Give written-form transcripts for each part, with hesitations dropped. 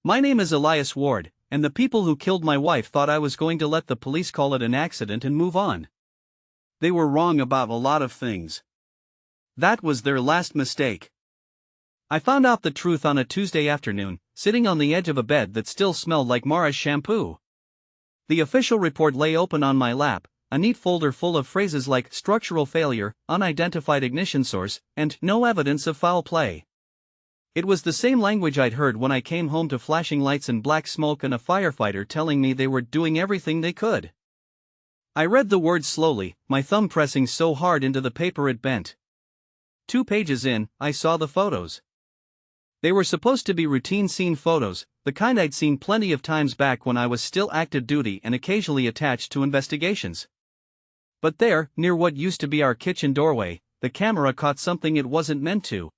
My name is Elias Ward, and the people who killed my wife thought I was going to let the police call it an accident and move on. They were wrong about a lot of things. That was their last mistake. I found out the truth on a Tuesday afternoon, sitting on the edge of a bed that still smelled like Mara's shampoo. The official report lay open on my lap, a neat folder full of phrases like structural failure, unidentified ignition source, and no evidence of foul play. It was the same language I'd heard when I came home to flashing lights and black smoke and a firefighter telling me they were doing everything they could. I read the words slowly, my thumb pressing so hard into the paper it bent. 2 pages in, I saw the photos. They were supposed to be routine scene photos, the kind I'd seen plenty of times back when I was still active duty and occasionally attached to investigations. But there, near what used to be our kitchen doorway, the camera caught something it wasn't meant to.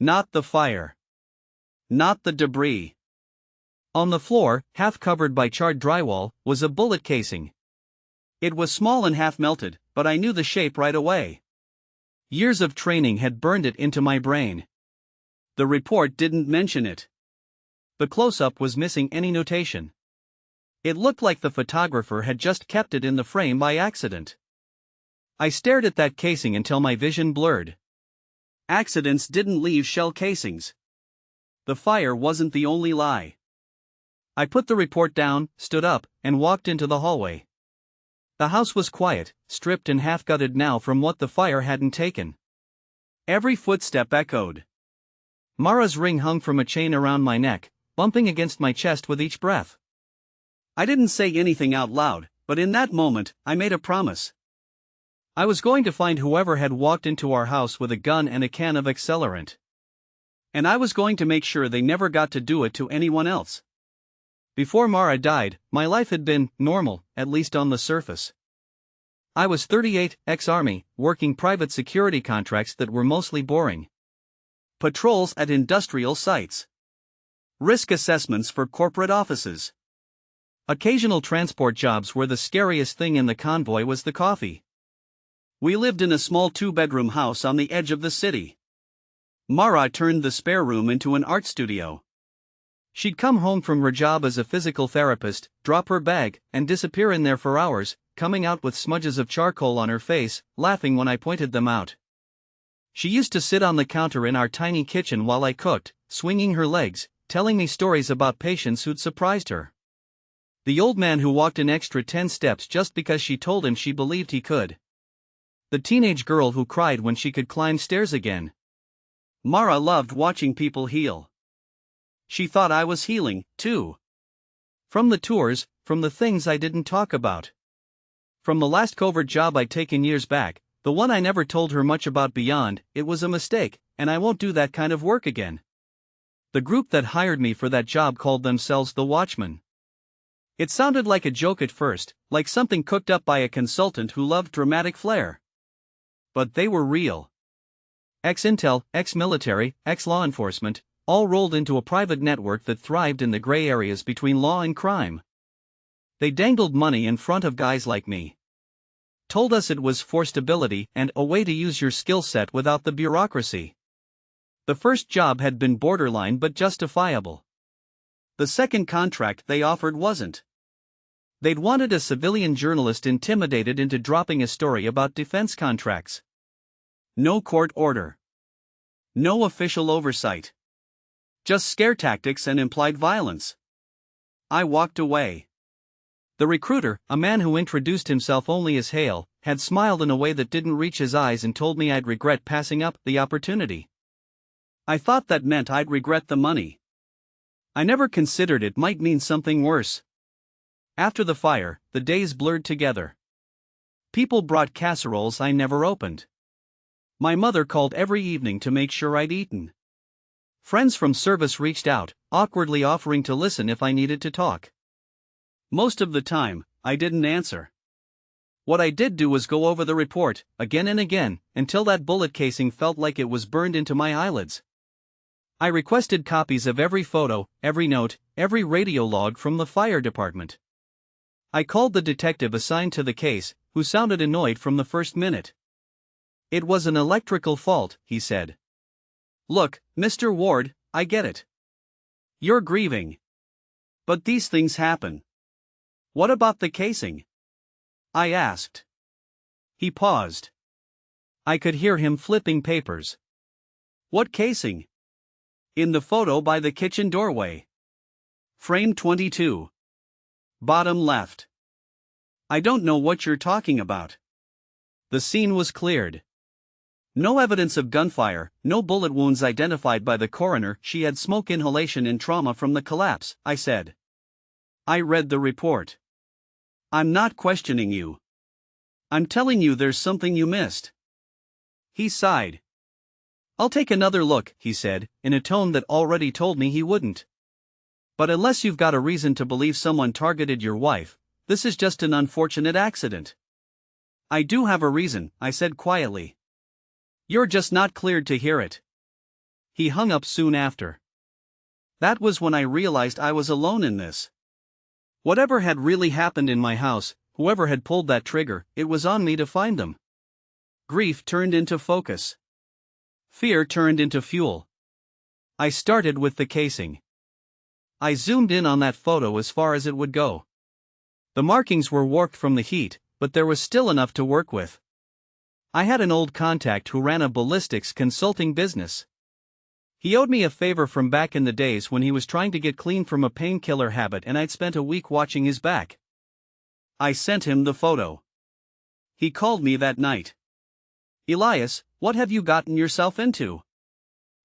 Not the fire. Not the debris. On the floor, half covered by charred drywall, was a bullet casing. It was small and half melted, but I knew the shape right away. Years of training had burned it into my brain. The report didn't mention it. The close-up was missing any notation. It looked like the photographer had just kept it in the frame by accident. I stared at that casing until my vision blurred. Accidents didn't leave shell casings. The fire wasn't the only lie. I put the report down, stood up, and walked into the hallway. The house was quiet, stripped and half-gutted now from what the fire hadn't taken. Every footstep echoed. Mara's ring hung from a chain around my neck, bumping against my chest with each breath. I didn't say anything out loud, but in that moment, I made a promise. I was going to find whoever had walked into our house with a gun and a can of accelerant. And I was going to make sure they never got to do it to anyone else. Before Mara died, my life had been normal, at least on the surface. I was 38, ex-Army, working private security contracts that were mostly boring. Patrols at industrial sites. Risk assessments for corporate offices. Occasional transport jobs where the scariest thing in the convoy was the coffee. We lived in a small 2-bedroom house on the edge of the city. Mara turned the spare room into an art studio. She'd come home from her job as a physical therapist, drop her bag, and disappear in there for hours, coming out with smudges of charcoal on her face, laughing when I pointed them out. She used to sit on the counter in our tiny kitchen while I cooked, swinging her legs, telling me stories about patients who'd surprised her. The old man who walked an extra 10 steps just because she told him she believed he could. The teenage girl who cried when she could climb stairs again. Mara loved watching people heal. She thought I was healing, too. From the tours, from the things I didn't talk about. From the last covert job I'd taken years back, the one I never told her much about beyond, it was a mistake, and I won't do that kind of work again. The group that hired me for that job called themselves the Watchmen. It sounded like a joke at first, like something cooked up by a consultant who loved dramatic flair. But they were real. Ex-intel, ex-military, ex-law enforcement, all rolled into a private network that thrived in the gray areas between law and crime. They dangled money in front of guys like me. Told us it was for stability and a way to use your skill set without the bureaucracy. The first job had been borderline but justifiable. The second contract they offered wasn't. They'd wanted a civilian journalist intimidated into dropping a story about defense contracts. No court order. No official oversight. Just scare tactics and implied violence. I walked away. The recruiter, a man who introduced himself only as Hale, had smiled in a way that didn't reach his eyes and told me I'd regret passing up the opportunity. I thought that meant I'd regret the money. I never considered it might mean something worse. After the fire, the days blurred together. People brought casseroles I never opened. My mother called every evening to make sure I'd eaten. Friends from service reached out, awkwardly offering to listen if I needed to talk. Most of the time, I didn't answer. What I did do was go over the report, again and again, until that bullet casing felt like it was burned into my eyelids. I requested copies of every photo, every note, every radio log from the fire department. I called the detective assigned to the case, who sounded annoyed from the first minute. It was an electrical fault, he said. Look, Mr. Ward, I get it. You're grieving. But these things happen. What about the casing? I asked. He paused. I could hear him flipping papers. What casing? In the photo by the kitchen doorway. Frame 22. Bottom left. I don't know what you're talking about. The scene was cleared. No evidence of gunfire, no bullet wounds identified by the coroner. She had smoke inhalation and trauma from the collapse, I said. I read the report. I'm not questioning you. I'm telling you there's something you missed. He sighed. I'll take another look, he said, in a tone that already told me he wouldn't. But unless you've got a reason to believe someone targeted your wife, this is just an unfortunate accident. I do have a reason, I said quietly. You're just not cleared to hear it. He hung up soon after. That was when I realized I was alone in this. Whatever had really happened in my house, whoever had pulled that trigger, it was on me to find them. Grief turned into focus. Fear turned into fuel. I started with the casing. I zoomed in on that photo as far as it would go. The markings were warped from the heat, but there was still enough to work with. I had an old contact who ran a ballistics consulting business. He owed me a favor from back in the days when he was trying to get clean from a painkiller habit, and I'd spent a week watching his back. I sent him the photo. He called me that night. Elias, what have you gotten yourself into?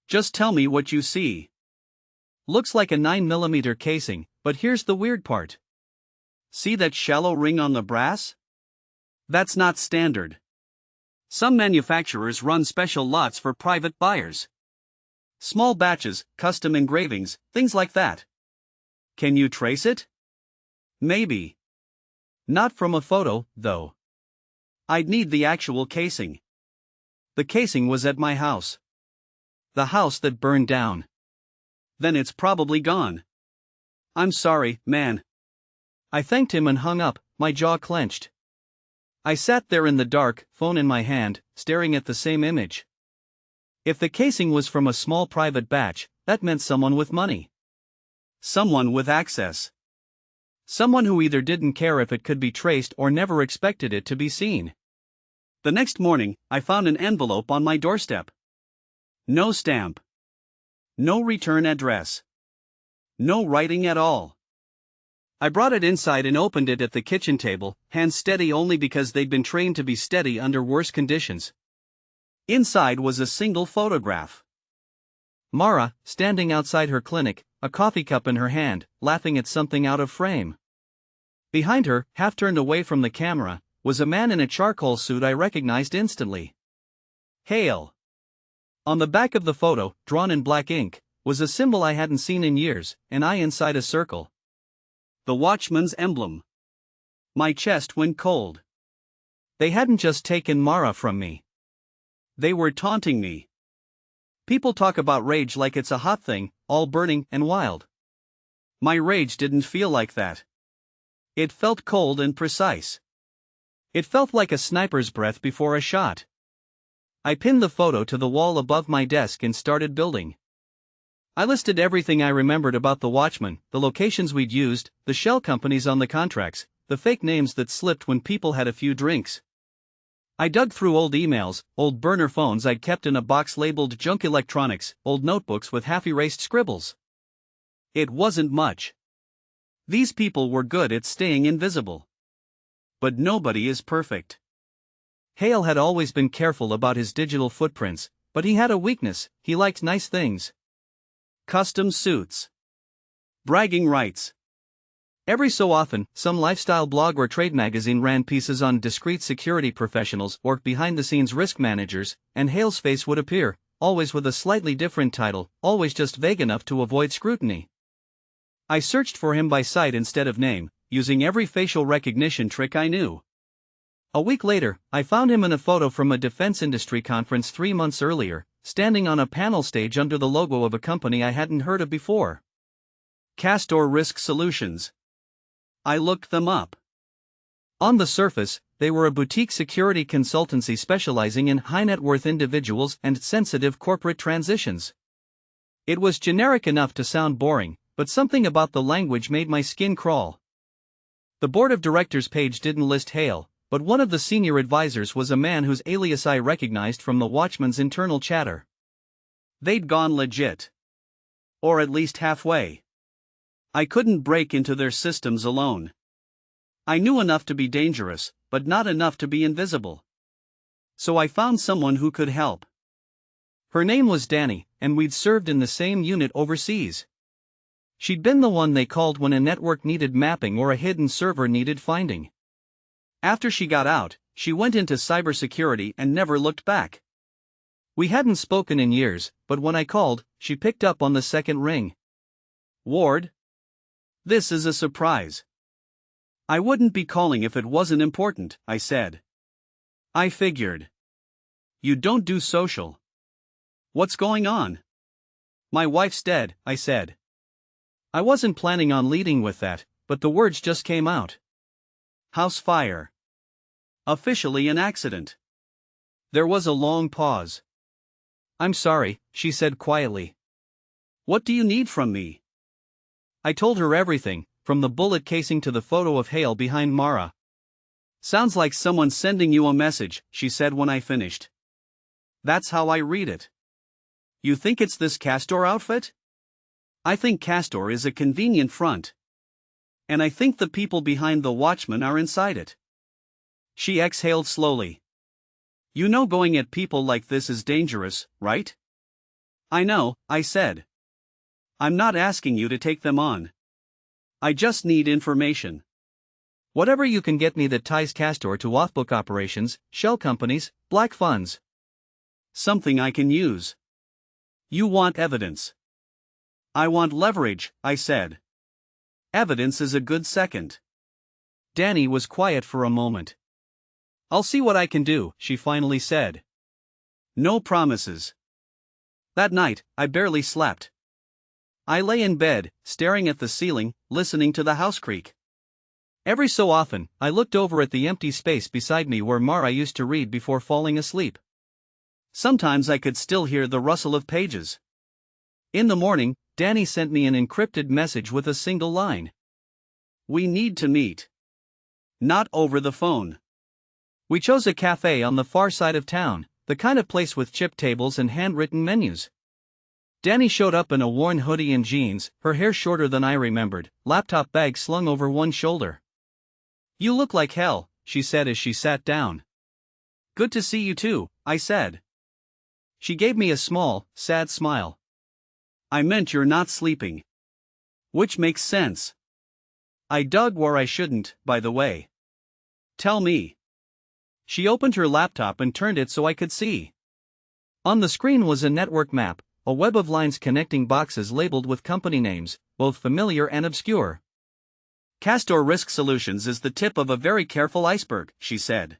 Just tell me what you see. Looks like a 9mm casing, but here's the weird part. See that shallow ring on the brass? That's not standard. Some manufacturers run special lots for private buyers. Small batches, custom engravings, things like that. Can you trace it? Maybe. Not from a photo, though. I'd need the actual casing. The casing was at my house. The house that burned down. Then it's probably gone. I'm sorry, man. I thanked him and hung up, my jaw clenched. I sat there in the dark, phone in my hand, staring at the same image. If the casing was from a small private batch, that meant someone with money. Someone with access. Someone who either didn't care if it could be traced or never expected it to be seen. The next morning, I found an envelope on my doorstep. No stamp. No return address. No writing at all. I brought it inside and opened it at the kitchen table, hands steady only because they'd been trained to be steady under worse conditions. Inside was a single photograph. Mara, standing outside her clinic, a coffee cup in her hand, laughing at something out of frame. Behind her, half turned away from the camera, was a man in a charcoal suit I recognized instantly. Hale. On the back of the photo, drawn in black ink, was a symbol I hadn't seen in years, an eye inside a circle. The Watchman's emblem. My chest went cold. They hadn't just taken Mara from me. They were taunting me. People talk about rage like it's a hot thing, all burning and wild. My rage didn't feel like that. It felt cold and precise. It felt like a sniper's breath before a shot. I pinned the photo to the wall above my desk and started building. I listed everything I remembered about the Watchman, the locations we'd used, the shell companies on the contracts, the fake names that slipped when people had a few drinks. I dug through old emails, old burner phones I'd kept in a box labeled junk electronics, old notebooks with half-erased scribbles. It wasn't much. These people were good at staying invisible. But nobody is perfect. Hale had always been careful about his digital footprints, but he had a weakness: he liked nice things. Custom suits. Bragging rights. Every so often, some lifestyle blog or trade magazine ran pieces on discreet security professionals or behind-the-scenes risk managers, and Hale's face would appear, always with a slightly different title, always just vague enough to avoid scrutiny. I searched for him by sight instead of name, using every facial recognition trick I knew. A week later, I found him in a photo from a defense industry conference 3 months earlier, standing on a panel stage under the logo of a company I hadn't heard of before. Castor Risk Solutions. I looked them up. On the surface, they were a boutique security consultancy specializing in high-net-worth individuals and sensitive corporate transitions. It was generic enough to sound boring, but something about the language made my skin crawl. The board of directors page didn't list Hale, but one of the senior advisors was a man whose alias I recognized from the Watchman's internal chatter. They'd gone legit. Or at least halfway. I couldn't break into their systems alone. I knew enough to be dangerous, but not enough to be invisible. So I found someone who could help. Her name was Dani, and we'd served in the same unit overseas. She'd been the one they called when a network needed mapping or a hidden server needed finding. After she got out, she went into cybersecurity and never looked back. We hadn't spoken in years, but when I called, she picked up on the second ring. "Ward? This is a surprise." "I wouldn't be calling if it wasn't important," I said. "I figured. You don't do social. What's going on?" "My wife's dead," I said. I wasn't planning on leading with that, but the words just came out. "House fire. Officially an accident." There was a long pause. "I'm sorry," she said quietly. "What do you need from me?" I told her everything, from the bullet casing to the photo of Hale behind Mara. "Sounds like someone sending you a message," she said when I finished. "That's how I read it." "You think it's this Castor outfit?" "I think Castor is a convenient front. And I think the people behind the Watchman are inside it." She exhaled slowly. "You know going at people like this is dangerous, right?" "I know," I said. "I'm not asking you to take them on. I just need information. Whatever you can get me that ties Castor to off-book operations, shell companies, black funds. Something I can use." "You want evidence." "I want leverage," I said. "Evidence is a good second." Dani was quiet for a moment. "I'll see what I can do," she finally said. "No promises." That night, I barely slept. I lay in bed, staring at the ceiling, listening to the house creak. Every so often, I looked over at the empty space beside me where Mara used to read before falling asleep. Sometimes I could still hear the rustle of pages. In the morning, Dani sent me an encrypted message with a single line. "We need to meet. Not over the phone." We chose a cafe on the far side of town, the kind of place with chip tables and handwritten menus. Dani showed up in a worn hoodie and jeans, her hair shorter than I remembered, laptop bag slung over one shoulder. "You look like hell," she said as she sat down. "Good to see you too," I said. She gave me a small, sad smile. "I meant you're not sleeping." "Which makes sense." I dug where I shouldn't, by the way. "Tell me." She opened her laptop and turned it so I could see. On the screen was a network map, a web of lines connecting boxes labeled with company names, both familiar and obscure. "Castor Risk Solutions is the tip of a very careful iceberg," she said.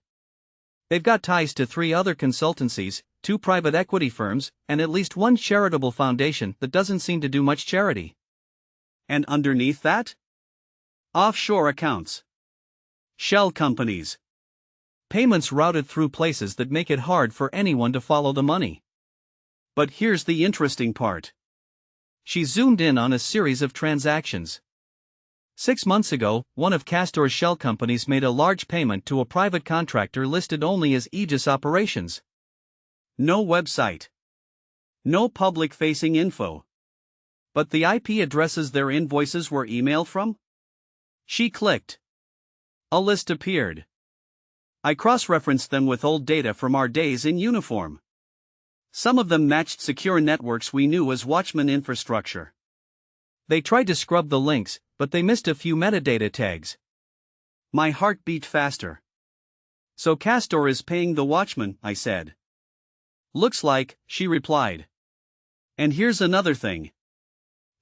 "They've got ties to 3 other consultancies, 2 private equity firms, and at least 1 charitable foundation that doesn't seem to do much charity." "And underneath that?" "Offshore accounts. Shell companies. Payments routed through places that make it hard for anyone to follow the money. But here's the interesting part." She zoomed in on a series of transactions. 6 months ago, one of Castor's shell companies made a large payment to a private contractor listed only as Aegis Operations. No website. No public-facing info. But the IP addresses their invoices were emailed from? She clicked. A list appeared. I cross-referenced them with old data from our days in uniform. Some of them matched secure networks we knew as Watchman infrastructure. They tried to scrub the links, but they missed a few metadata tags. My heart beat faster. "So Castor is paying the Watchman," I said. "Looks like," she replied. "And here's another thing.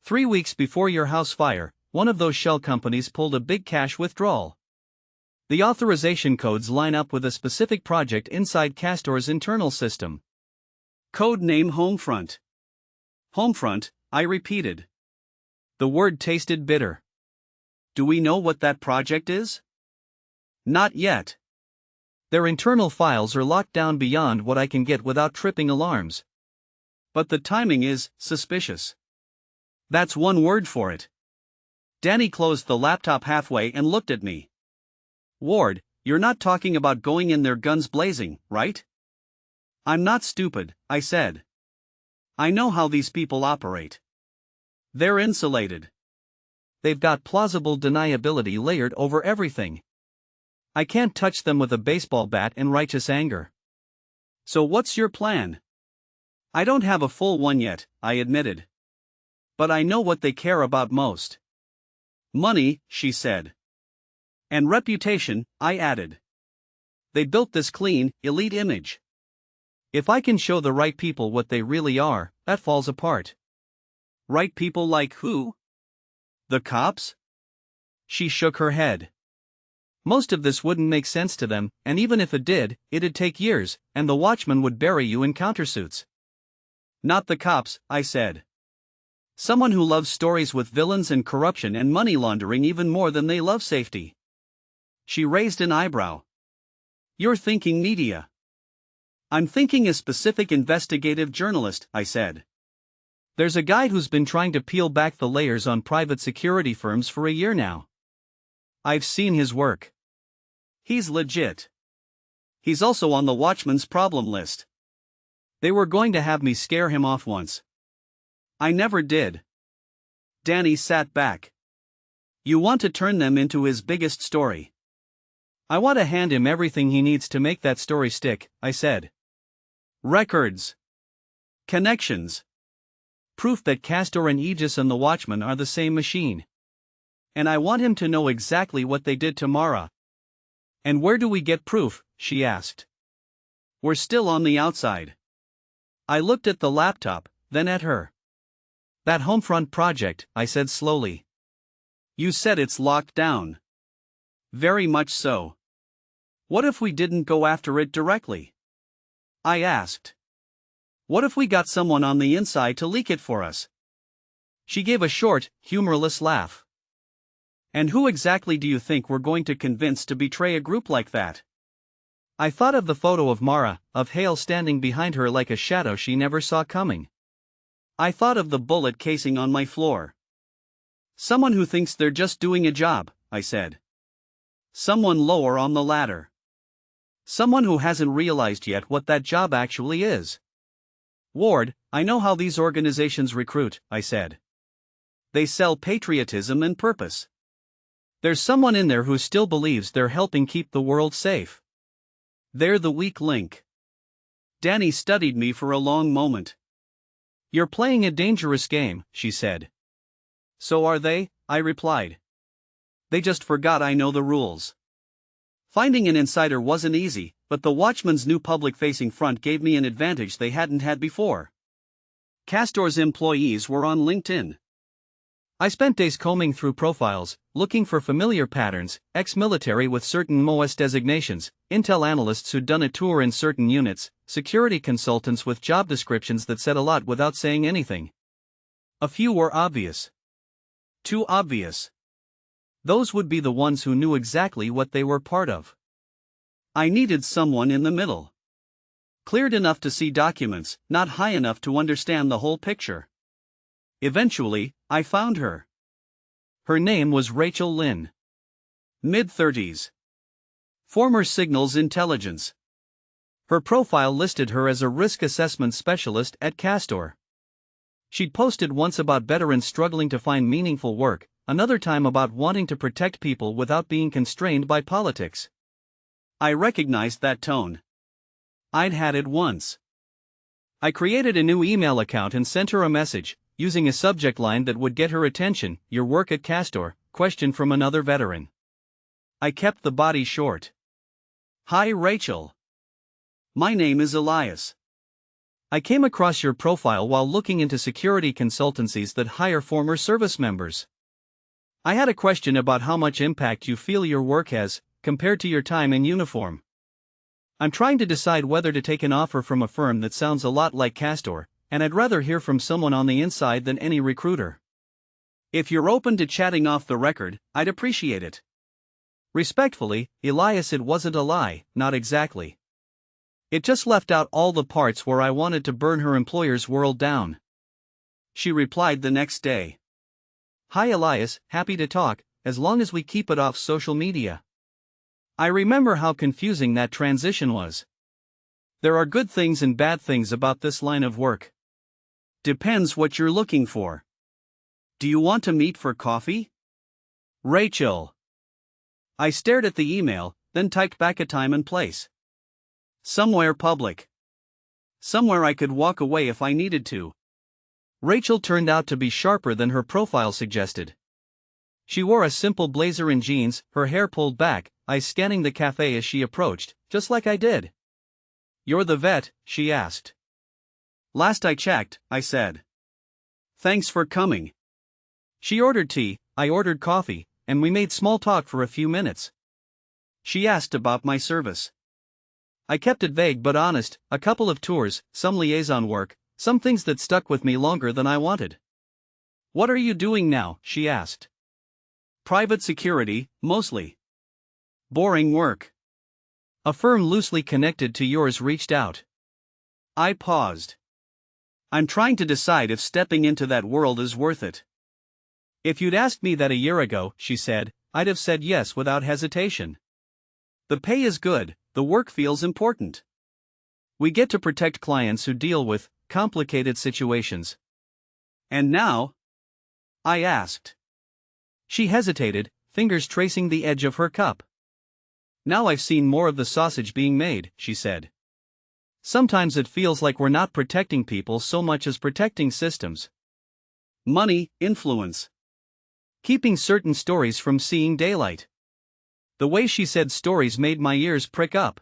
3 weeks before your house fire, one of those shell companies pulled a big cash withdrawal. The authorization codes line up with a specific project inside Castor's internal system. Code name Homefront." "Homefront," I repeated. The word tasted bitter. "Do we know what that project is?" "Not yet. Their internal files are locked down beyond what I can get without tripping alarms. But the timing is suspicious. That's one word for it. Danny closed the laptop halfway and looked at me. Ward, you're not talking about going in there guns blazing, right? I'm not stupid, I said. I know how these people operate. They're insulated. They've got plausible deniability layered over everything. I can't touch them with a baseball bat in righteous anger. So what's your plan? I don't have a full one yet, I admitted. But I know what they care about most. Money, she said. And reputation, I added. They built this clean, elite image. If I can show the right people what they really are, that falls apart. Right people like who? The cops? She shook her head. Most of this wouldn't make sense to them, and even if it did, it'd take years, and the watchman would bury you in countersuits. Not the cops, I said. Someone who loves stories with villains and corruption and money laundering even more than they love safety. She raised an eyebrow. You're thinking media. I'm thinking a specific investigative journalist, I said. There's a guy who's been trying to peel back the layers on private security firms for a year now. I've seen his work. He's legit. He's also on the Watchman's problem list. They were going to have me scare him off once. I never did. Danny sat back. You want to turn them into his biggest story. I want to hand him everything he needs to make that story stick, I said. Records. Connections. Proof that Castor and Aegis and the Watchman are the same machine. And I want him to know exactly what they did to Mara. And where do we get proof? She asked. We're still on the outside. I looked at the laptop, then at her. That Homefront project, I said slowly. You said it's locked down. Very much so. What if we didn't go after it directly? I asked. What if we got someone on the inside to leak it for us? She gave a short, humorless laugh. And who exactly do you think we're going to convince to betray a group like that? I thought of the photo of Mara, of Hale standing behind her like a shadow she never saw coming. I thought of the bullet casing on my floor. Someone who thinks they're just doing a job, I said. Someone lower on the ladder. Someone who hasn't realized yet what that job actually is. Ward, I know how these organizations recruit, I said. They sell patriotism and purpose. There's someone in there who still believes they're helping keep the world safe. They're the weak link. Danny studied me for a long moment. You're playing a dangerous game, she said. So are they, I replied. They just forgot I know the rules. Finding an insider wasn't easy, but the Watchman's new public-facing front gave me an advantage they hadn't had before. Castor's employees were on LinkedIn. I spent days combing through profiles, looking for familiar patterns, ex-military with certain MOS designations, intel analysts who'd done a tour in certain units, security consultants with job descriptions that said a lot without saying anything. A few were obvious. Too obvious. Those would be the ones who knew exactly what they were part of. I needed someone in the middle. Cleared enough to see documents, not high enough to understand the whole picture. Eventually, I found her. Her name was Rachel Lynn. Mid-30s. Former Signals Intelligence. Her profile listed her as a risk assessment specialist at Castor. She'd posted once about veterans struggling to find meaningful work, another time about wanting to protect people without being constrained by politics. I recognized that tone. I'd had it once. I created a new email account and sent her a message, using a subject line that would get her attention, "Your work at Castor, question from another veteran." I kept the body short. Hi Rachel. My name is Elias. I came across your profile while looking into security consultancies that hire former service members. I had a question about how much impact you feel your work has, compared to your time in uniform. I'm trying to decide whether to take an offer from a firm that sounds a lot like Castor, and I'd rather hear from someone on the inside than any recruiter. If you're open to chatting off the record, I'd appreciate it. Respectfully, Elias, it wasn't a lie, not exactly. It just left out all the parts where I wanted to burn her employer's world down. she replied the next day. Hi Elias, happy to talk, as long as we keep it off social media. I remember how confusing that transition was. There are good things and bad things about this line of work. Depends what you're looking for. Do you want to meet for coffee? Rachel. I stared at the email, then typed back a time and place. Somewhere public. Somewhere I could walk away if I needed to. Rachel turned out to be sharper than her profile suggested. She wore a simple blazer and jeans, her hair pulled back, eyes scanning the cafe as she approached, just like I did. You're the vet, she asked. Last I checked, I said. Thanks for coming. She ordered tea, I ordered coffee, and we made small talk for a few minutes. She asked about my service. I kept it vague but honest, a couple of tours, some liaison work, some things that stuck with me longer than I wanted. What are you doing now? She asked. Private security, mostly. Boring work. A firm loosely connected to yours reached out. I paused. I'm trying to decide if stepping into that world is worth it. If you'd asked me that a year ago, she said, I'd have said yes without hesitation. The pay is good, the work feels important. We get to protect clients who deal with complicated situations. And now? I asked. She hesitated, fingers tracing the edge of her cup. Now I've seen more of the sausage being made, she said. Sometimes it feels like we're not protecting people so much as protecting systems. Money, influence. Keeping certain stories from seeing daylight. The way she said stories made my ears prick up.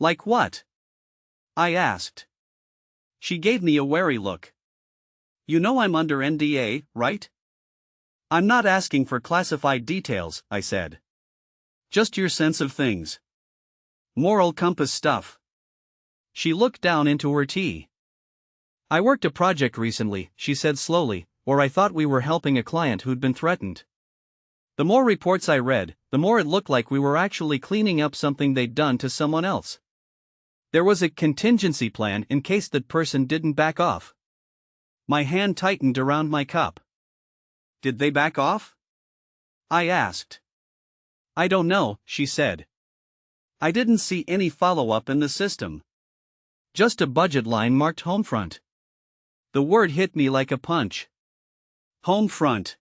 Like what? I asked. She gave me a wary look. You know I'm under NDA, right? I'm not asking for classified details, I said. Just your sense of things. Moral compass stuff. She looked down into her tea. I worked a project recently, she said slowly, where I thought we were helping a client who'd been threatened. The more reports I read, the more it looked like we were actually cleaning up something they'd done to someone else. There was a contingency plan in case that person didn't back off. My hand tightened around my cup. Did they back off? I asked. I don't know, she said. I didn't see any follow-up in the system. Just a budget line marked Homefront. The word hit me like a punch. Homefront.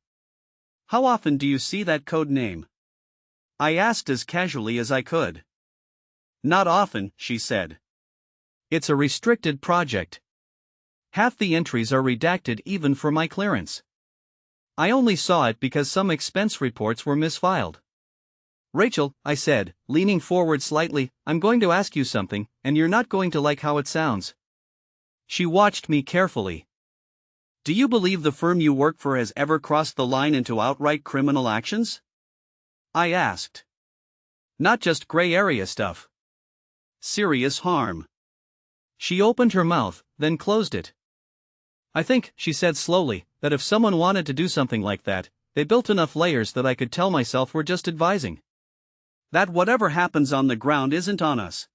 How often do you see that code name? I asked as casually as I could. Not often, she said. It's a restricted project. Half the entries are redacted even for my clearance. I only saw it because some expense reports were misfiled. Rachel, I said, leaning forward slightly, I'm going to ask you something, and you're not going to like how it sounds. She watched me carefully. Do you believe the firm you work for has ever crossed the line into outright criminal actions? I asked. Not just gray area stuff. Serious harm. She opened her mouth, then closed it. I think, she said slowly, that if someone wanted to do something like that, they built enough layers that I could tell myself we're just advising. That whatever happens on the ground isn't on us.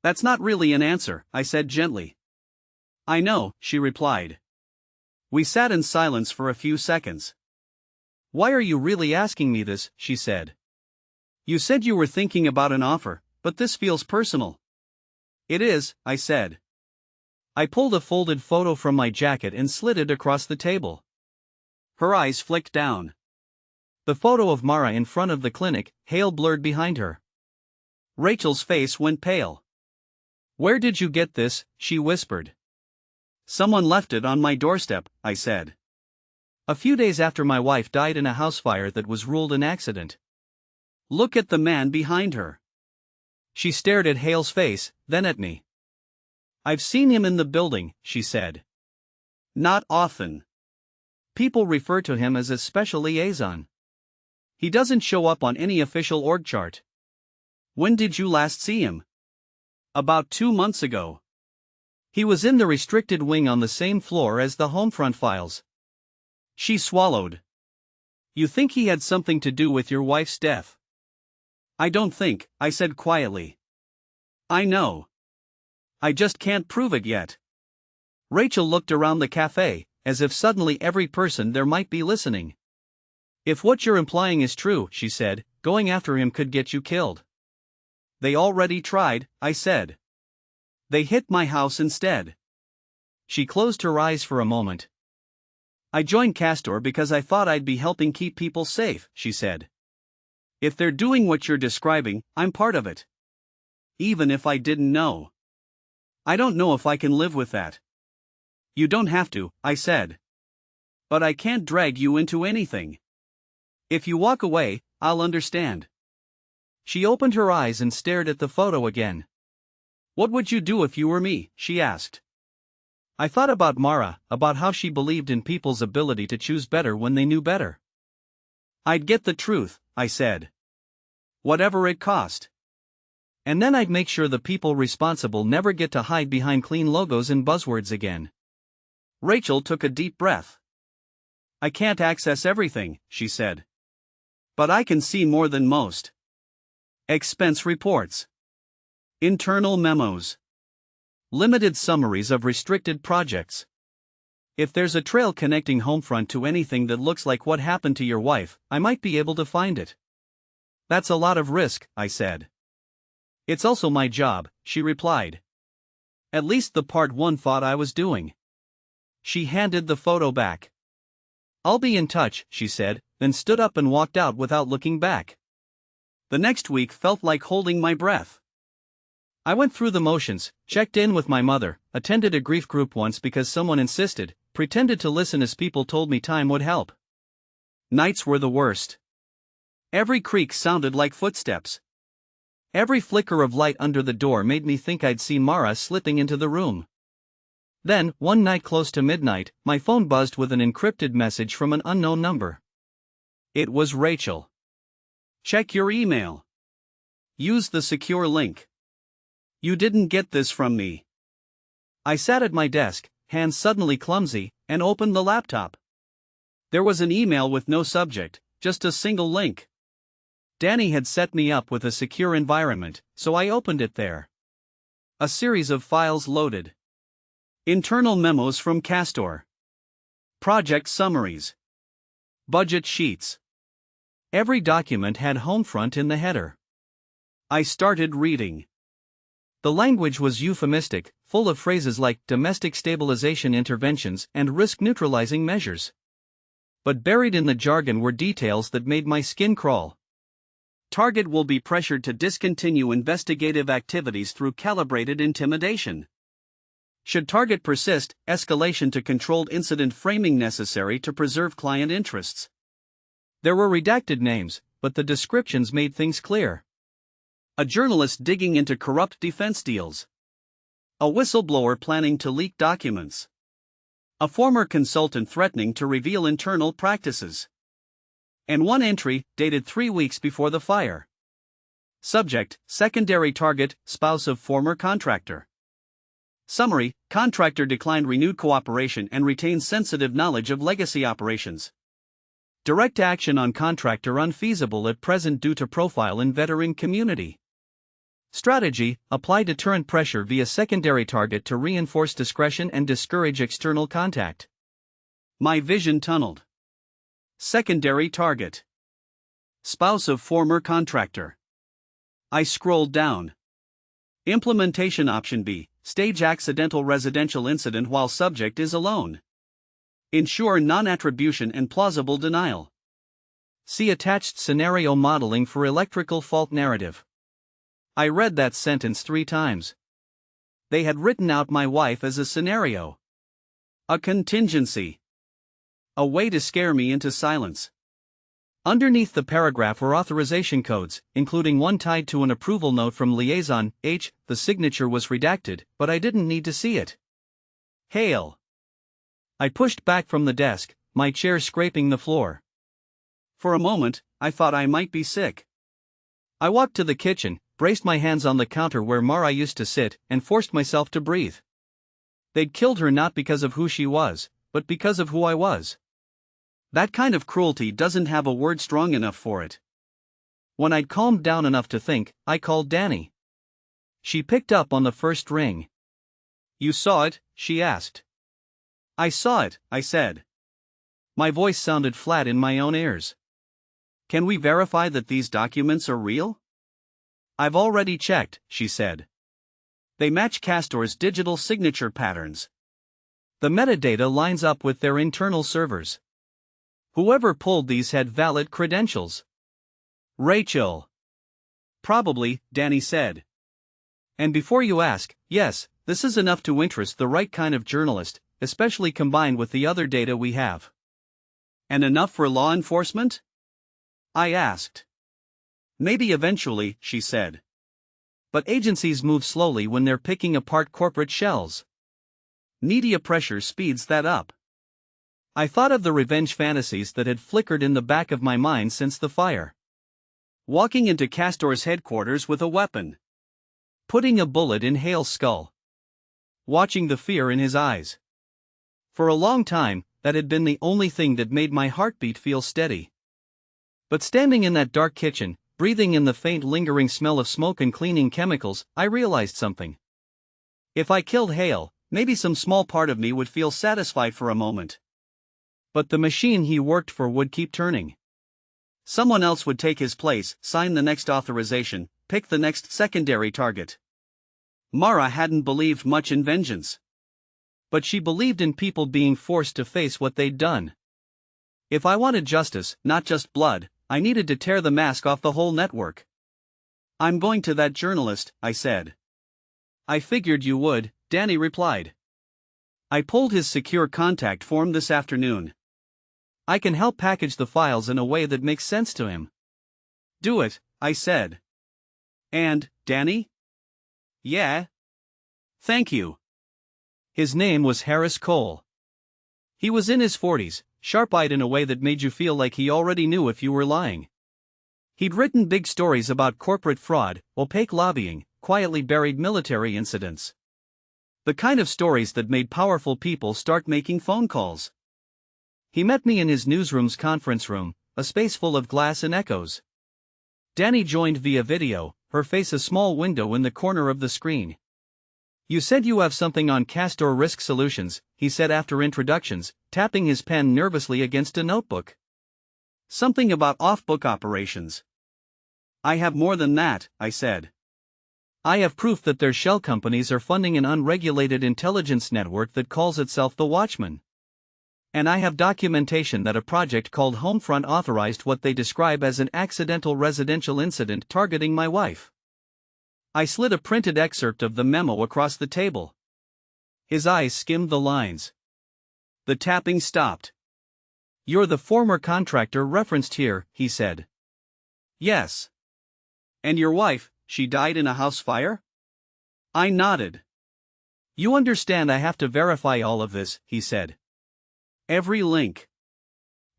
That's not really an answer, I said gently. I know, she replied. We sat in silence for a few seconds. Why are you really asking me this, she said. You said you were thinking about an offer, but this feels personal. It is, I said. I pulled a folded photo from my jacket and slid it across the table. Her eyes flicked down. The photo of Mara in front of the clinic, hail blurred behind her. Rachel's face went pale. Where did you get this? She whispered. Someone left it on my doorstep, I said. A few days after my wife died in a house fire that was ruled an accident. Look at the man behind her. She stared at Hale's face, then at me. I've seen him in the building, she said. Not often. People refer to him as a special liaison. He doesn't show up on any official org chart. When did you last see him? About 2 months ago. He was in the restricted wing on the same floor as the Homefront files. She swallowed. You think he had something to do with your wife's death? I don't think, I said quietly. I know. I just can't prove it yet. Rachel looked around the cafe, as if suddenly every person there might be listening. If what you're implying is true, she said, going after him could get you killed. They already tried, I said. They hit my house instead. She closed her eyes for a moment. I joined Castor because I thought I'd be helping keep people safe, she said. If they're doing what you're describing, I'm part of it. Even if I didn't know. I don't know if I can live with that. You don't have to, I said. But I can't drag you into anything. If you walk away, I'll understand. She opened her eyes and stared at the photo again. What would you do if you were me? She asked. I thought about Mara, about how she believed in people's ability to choose better when they knew better. I'd get the truth, I said. Whatever it cost. And then I'd make sure the people responsible never get to hide behind clean logos and buzzwords again. Rachel took a deep breath. I can't access everything, she said. But I can see more than most. Expense reports. Internal memos. Limited summaries of restricted projects. If there's a trail connecting Homefront to anything that looks like what happened to your wife, I might be able to find it. That's a lot of risk, I said. It's also my job, she replied. At least the part one thought I was doing. She handed the photo back. I'll be in touch, she said, then stood up and walked out without looking back. The next week felt like holding my breath. I went through the motions, checked in with my mother, attended a grief group once because someone insisted, pretended to listen as people told me time would help. Nights were the worst. Every creak sounded like footsteps. Every flicker of light under the door made me think I'd see Mara slipping into the room. Then, one night close to midnight, my phone buzzed with an encrypted message from an unknown number. It was Rachel. Check your email. Use the secure link. You didn't get this from me. I sat at my desk, hands suddenly clumsy, and opened the laptop. There was an email with no subject, just a single link. Danny had set me up with a secure environment, so I opened it there. A series of files loaded. Internal memos from Castor. Project summaries. Budget sheets. Every document had Homefront in the header. I started reading. The language was euphemistic, full of phrases like domestic stabilization interventions and risk-neutralizing measures. But buried in the jargon were details that made my skin crawl. Target will be pressured to discontinue investigative activities through calibrated intimidation. Should target persist, escalation to controlled incident framing necessary to preserve client interests. There were redacted names, but the descriptions made things clear. A journalist digging into corrupt defense deals. A whistleblower planning to leak documents. A former consultant threatening to reveal internal practices. And one entry, dated 3 weeks before the fire. Subject, secondary target, spouse of former contractor. Summary, contractor declined renewed cooperation and retains sensitive knowledge of legacy operations. Direct action on contractor unfeasible at present due to profile in veteran community. Strategy, apply deterrent pressure via secondary target to reinforce discretion and discourage external contact. My vision tunneled. Secondary target. Spouse of former contractor. I scrolled down. Implementation option B, stage accidental residential incident while subject is alone. Ensure non-attribution and plausible denial. See attached scenario modeling for electrical fault narrative. I read that sentence 3 times. They had written out my wife as a scenario. A contingency. A way to scare me into silence. Underneath the paragraph were authorization codes, including one tied to an approval note from Liaison H. The signature was redacted, but I didn't need to see it. Hail. I pushed back from the desk, my chair scraping the floor. For a moment, I thought I might be sick. I walked to the kitchen, braced my hands on the counter where Mara used to sit, and forced myself to breathe. They'd killed her not because of who she was, but because of who I was. That kind of cruelty doesn't have a word strong enough for it. When I'd calmed down enough to think, I called Danny. She picked up on the first ring. You saw it? She asked. I saw it, I said. My voice sounded flat in my own ears. Can we verify that these documents are real? I've already checked, she said. They match Castor's digital signature patterns. The metadata lines up with their internal servers. Whoever pulled these had valid credentials. Rachel. Probably, Danny said. And before you ask, yes, this is enough to interest the right kind of journalist, especially combined with the other data we have. And enough for law enforcement? I asked. Maybe eventually, she said. But agencies move slowly when they're picking apart corporate shells. Media pressure speeds that up. I thought of the revenge fantasies that had flickered in the back of my mind since the fire. Walking into Castor's headquarters with a weapon. Putting a bullet in Hale's skull. Watching the fear in his eyes. For a long time, that had been the only thing that made my heartbeat feel steady. But standing in that dark kitchen, breathing in the faint lingering smell of smoke and cleaning chemicals, I realized something. If I killed Hale, maybe some small part of me would feel satisfied for a moment. But the machine he worked for would keep turning. Someone else would take his place, sign the next authorization, pick the next secondary target. Mara hadn't believed much in vengeance. But she believed in people being forced to face what they'd done. If I wanted justice, not just blood, I needed to tear the mask off the whole network. I'm going to that journalist, I said. I figured you would, Danny replied. I pulled his secure contact form this afternoon. I can help package the files in a way that makes sense to him. Do it, I said. And, Danny? Yeah? Thank you. His name was Harris Cole. He was in his 40s, sharp-eyed in a way that made you feel like he already knew if you were lying. He'd written big stories about corporate fraud, opaque lobbying, quietly buried military incidents. The kind of stories that made powerful people start making phone calls. He met me in his newsroom's conference room, a space full of glass and echoes. Danny joined via video, her face a small window in the corner of the screen. You said you have something on Castor Risk Solutions, he said after introductions, tapping his pen nervously against a notebook. Something about off-book operations. I have more than that, I said. I have proof that their shell companies are funding an unregulated intelligence network that calls itself the Watchman. And I have documentation that a project called Homefront authorized what they describe as an accidental residential incident targeting my wife. I slid a printed excerpt of the memo across the table. His eyes skimmed the lines. The tapping stopped. You're the former contractor referenced here, he said. Yes. And your wife, she died in a house fire? I nodded. You understand I have to verify all of this, he said. Every link.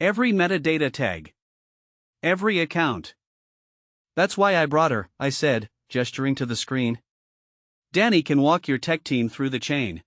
Every metadata tag. Every account. That's why I brought her, I said, gesturing to the screen. Danny can walk your tech team through the chain.